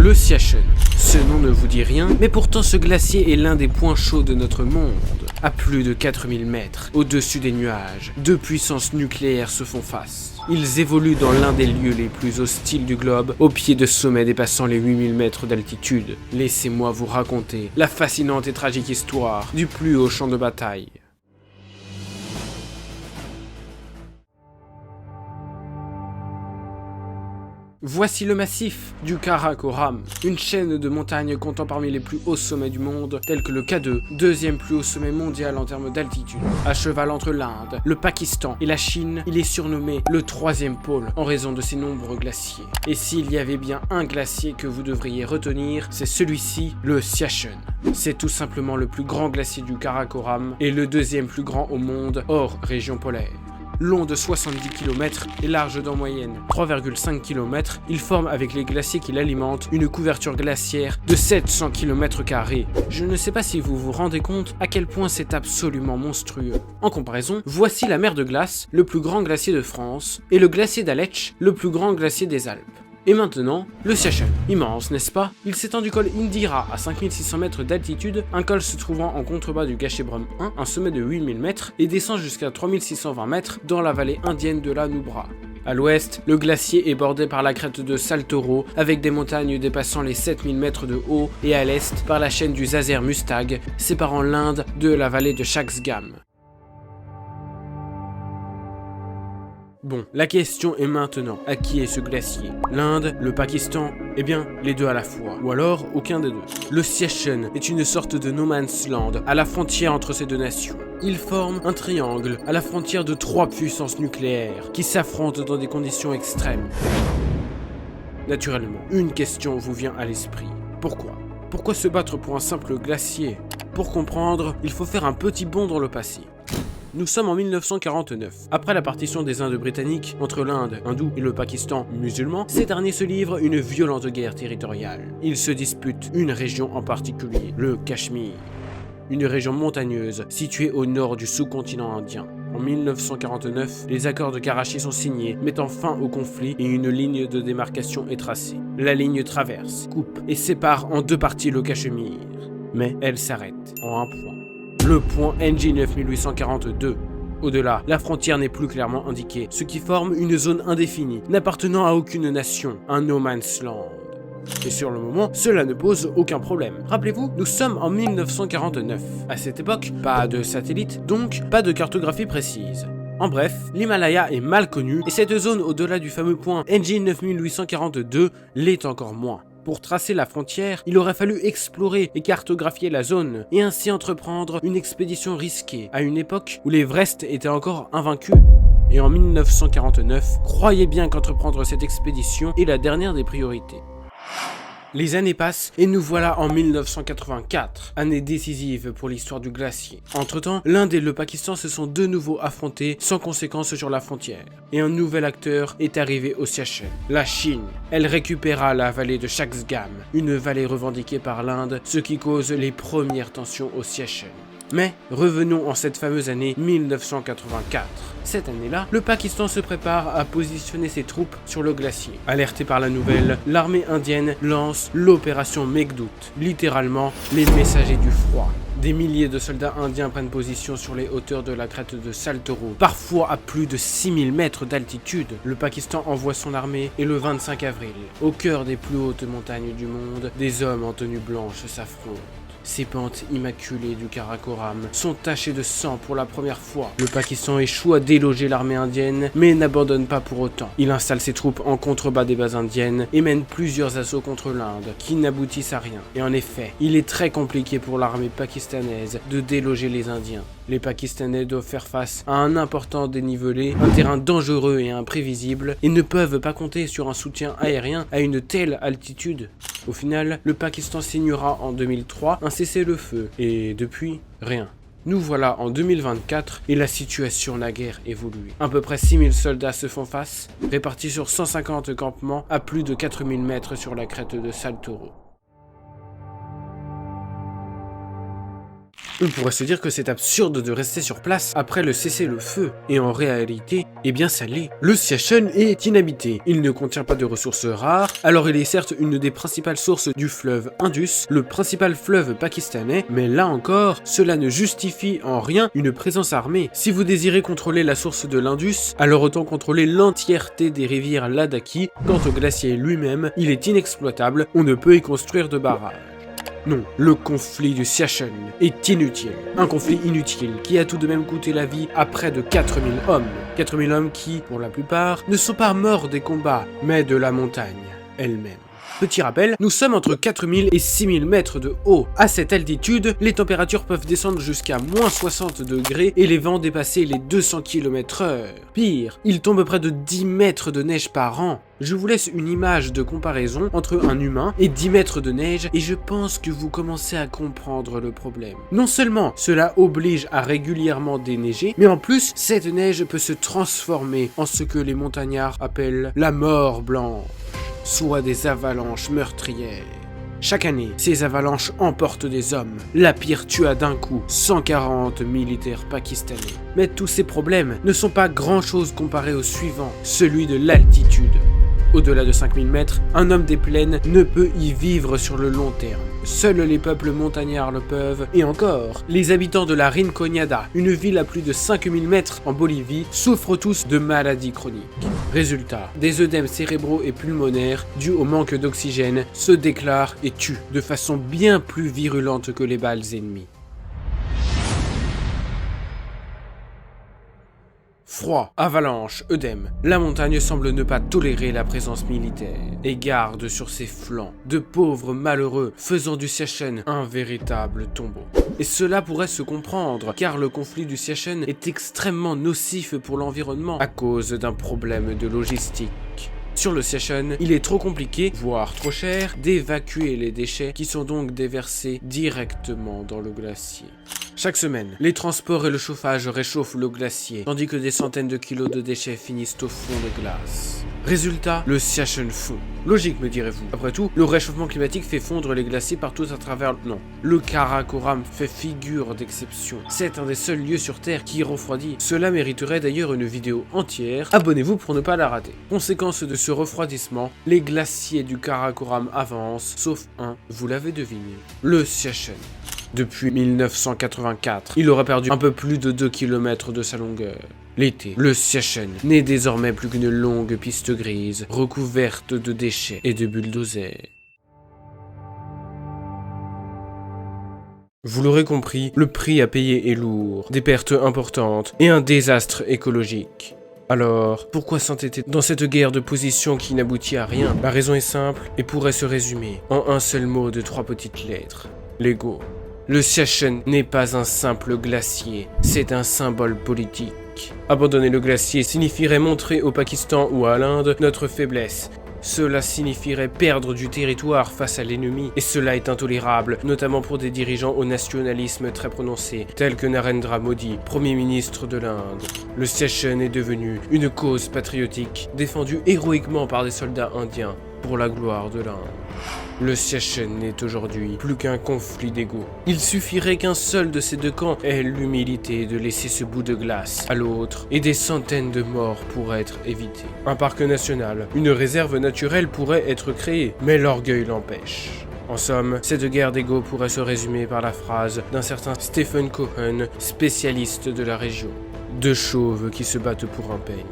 Le Siachen. Ce nom ne vous dit rien, mais pourtant ce glacier est l'un des points chauds de notre monde. À plus de 4000 mètres, au-dessus des nuages, deux puissances nucléaires se font face. Ils évoluent dans l'un des lieux les plus hostiles du globe, au pied de sommets dépassant les 8000 mètres d'altitude. Laissez-moi vous raconter la fascinante et tragique histoire du plus haut champ de bataille. Voici le massif du Karakoram, une chaîne de montagnes comptant parmi les plus hauts sommets du monde, tels que le K2, deuxième plus haut sommet mondial en termes d'altitude. À cheval entre l'Inde, le Pakistan et la Chine, il est surnommé le troisième pôle en raison de ses nombreux glaciers. Et s'il y avait bien un glacier que vous devriez retenir, c'est celui-ci, le Siachen. C'est tout simplement le plus grand glacier du Karakoram et le deuxième plus grand au monde, hors région polaire. Long de 70 km et large d'en moyenne 3,5 km, il forme avec les glaciers qui l'alimentent une couverture glaciaire de 700 km². Je ne sais pas si vous vous rendez compte à quel point c'est absolument monstrueux. En comparaison, voici la mer de glace, le plus grand glacier de France, et le glacier d'Aletsch, le plus grand glacier des Alpes. Et maintenant, le Siachen. Immense, n'est-ce pas? Il s'étend du col Indira à 5600 mètres d'altitude, un col se trouvant en contrebas du Gachebrum 1, un sommet de 8000 mètres, et descend jusqu'à 3620 mètres dans la vallée indienne de la Nubra. À l'ouest, le glacier est bordé par la crête de Saltoro, avec des montagnes dépassant les 7000 mètres de haut, et à l'est, par la chaîne du Zazer Mustag, séparant l'Inde de la vallée de Shaksgam. Bon, la question est maintenant, à qui est ce glacier? L'Inde, le Pakistan? Eh bien, les deux à la fois, ou alors aucun des deux. Le Siachen est une sorte de no man's land, à la frontière entre ces deux nations. Il forme un triangle, à la frontière de trois puissances nucléaires, qui s'affrontent dans des conditions extrêmes. Naturellement, une question vous vient à l'esprit. Pourquoi? Pourquoi se battre pour un simple glacier? Pour comprendre, il faut faire un petit bond dans le passé. Nous sommes en 1949. Après la partition des Indes britanniques entre l'Inde, hindou, et le Pakistan, musulman, ces derniers se livrent une violente guerre territoriale. Ils se disputent une région en particulier, le Cachemire. Une région montagneuse située au nord du sous-continent indien. En 1949, les accords de Karachi sont signés, mettant fin au conflit et une ligne de démarcation est tracée. La ligne traverse, coupe et sépare en deux parties le Cachemire. Mais elle s'arrête en un point. Le point NJ 9842. Au-delà, la frontière n'est plus clairement indiquée, ce qui forme une zone indéfinie, n'appartenant à aucune nation, un no man's land. Et sur le moment, cela ne pose aucun problème. Rappelez-vous, nous sommes en 1949. À cette époque, pas de satellite, donc pas de cartographie précise. En bref, l'Himalaya est mal connu, et cette zone au-delà du fameux point NJ 9842 l'est encore moins. Pour tracer la frontière, il aurait fallu explorer et cartographier la zone, et ainsi entreprendre une expédition risquée, à une époque où l'Everest était encore invaincu. Et en 1949, croyez bien qu'entreprendre cette expédition est la dernière des priorités. Les années passent et nous voilà en 1984, année décisive pour l'histoire du glacier. Entre-temps, l'Inde et le Pakistan se sont de nouveau affrontés sans conséquence sur la frontière. Et un nouvel acteur est arrivé au Siachen, la Chine. Elle récupéra la vallée de Shaksgam, une vallée revendiquée par l'Inde, ce qui cause les premières tensions au Siachen. Mais revenons en cette fameuse année 1984. Cette année-là, le Pakistan se prépare à positionner ses troupes sur le glacier. Alerté par la nouvelle, l'armée indienne lance l'opération Meghdoot, littéralement les messagers du froid. Des milliers de soldats indiens prennent position sur les hauteurs de la crête de Saltoro, parfois à plus de 6000 mètres d'altitude. Le Pakistan envoie son armée et le 25 avril, au cœur des plus hautes montagnes du monde, des hommes en tenue blanche s'affrontent. Ces pentes immaculées du Karakoram sont tachées de sang pour la première fois. Le Pakistan échoue à déloger l'armée indienne, mais n'abandonne pas pour autant. Il installe ses troupes en contrebas des bases indiennes et mène plusieurs assauts contre l'Inde, qui n'aboutissent à rien. Et en effet, il est très compliqué pour l'armée pakistanaise de déloger les Indiens. Les Pakistanais doivent faire face à un important dénivelé, un terrain dangereux et imprévisible, et ne peuvent pas compter sur un soutien aérien à une telle altitude. Au final, le Pakistan signera en 2003 un cessez-le-feu, et depuis, rien. Nous voilà en 2024 et la situation n'a guère évolué. À peu près 6000 soldats se font face, répartis sur 150 campements à plus de 4000 mètres sur la crête de Saltoro. On pourrait se dire que c'est absurde de rester sur place après le cessez-le-feu, et en réalité, eh bien ça l'est. Le Siachen est inhabité, il ne contient pas de ressources rares, alors il est certes une des principales sources du fleuve Indus, le principal fleuve pakistanais, mais là encore, cela ne justifie en rien une présence armée. Si vous désirez contrôler la source de l'Indus, alors autant contrôler l'entièreté des rivières Ladakhi. Quant au glacier lui-même, il est inexploitable, on ne peut y construire de barrage. Non, le conflit du Siachen est inutile. Un conflit inutile qui a tout de même coûté la vie à près de 4000 hommes. 4000 hommes qui, pour la plupart, ne sont pas morts des combats, mais de la montagne elle-même. Petit rappel, nous sommes entre 4000 et 6000 mètres de haut. À cette altitude, les températures peuvent descendre jusqu'à moins 60 degrés et les vents dépasser les 200 km/h. Pire, il tombe près de 10 mètres de neige par an. Je vous laisse une image de comparaison entre un humain et 10 mètres de neige et je pense que vous commencez à comprendre le problème. Non seulement cela oblige à régulièrement déneiger, mais en plus, cette neige peut se transformer en ce que les montagnards appellent la mort blanche, soit des avalanches meurtrières. Chaque année, ces avalanches emportent des hommes. La pire tua d'un coup 140 militaires pakistanais. Mais tous ces problèmes ne sont pas grand-chose comparé au suivant, celui de l'altitude. Au-delà de 5000 mètres, un homme des plaines ne peut y vivre sur le long terme. Seuls les peuples montagnards le peuvent, et encore, les habitants de la Rinconada, une ville à plus de 5000 mètres en Bolivie, souffrent tous de maladies chroniques. Résultat, des œdèmes cérébraux et pulmonaires, dus au manque d'oxygène, se déclarent et tuent de façon bien plus virulente que les balles ennemies. Froid, avalanche, œdème. La montagne semble ne pas tolérer la présence militaire et garde sur ses flancs de pauvres malheureux faisant du Siachen un véritable tombeau. Et cela pourrait se comprendre car le conflit du Siachen est extrêmement nocif pour l'environnement à cause d'un problème de logistique. Sur le Siachen, il est trop compliqué, voire trop cher, d'évacuer les déchets qui sont donc déversés directement dans le glacier. Chaque semaine, les transports et le chauffage réchauffent le glacier, tandis que des centaines de kilos de déchets finissent au fond des glaces. Résultat, le Siachen fond. Logique, me direz-vous. Après tout, le réchauffement climatique fait fondre les glaciers partout à travers... Non. Le Karakoram fait figure d'exception. C'est un des seuls lieux sur Terre qui refroidit. Cela mériterait d'ailleurs une vidéo entière. Abonnez-vous pour ne pas la rater. Conséquence de ce refroidissement, les glaciers du Karakoram avancent, sauf un, vous l'avez deviné, le Siachen. Depuis 1984, il aura perdu un peu plus de 2 km de sa longueur. L'été, le Siachen n'est désormais plus qu'une longue piste grise, recouverte de déchets et de bulldozers. Vous l'aurez compris, le prix à payer est lourd, des pertes importantes et un désastre écologique. Alors, pourquoi s'entêter dans cette guerre de position qui n'aboutit à rien? La raison est simple et pourrait se résumer en un seul mot de 3 petites lettres. L'ego. Le Siachen n'est pas un simple glacier, c'est un symbole politique. Abandonner le glacier signifierait montrer au Pakistan ou à l'Inde notre faiblesse. Cela signifierait perdre du territoire face à l'ennemi, et cela est intolérable, notamment pour des dirigeants au nationalisme très prononcé, tels que Narendra Modi, Premier ministre de l'Inde. Le Siachen est devenu une cause patriotique, défendue héroïquement par des soldats indiens, pour la gloire de l'Inde. Le Siachen n'est aujourd'hui plus qu'un conflit d'ego. Il suffirait qu'un seul de ces deux camps ait l'humilité de laisser ce bout de glace à l'autre, et des centaines de morts pourraient être évitées. Un parc national, une réserve naturelle pourrait être créée, mais l'orgueil l'empêche. En somme, cette guerre d'ego pourrait se résumer par la phrase d'un certain Stephen Cohen, spécialiste de la région. Deux chauves qui se battent pour un peigne.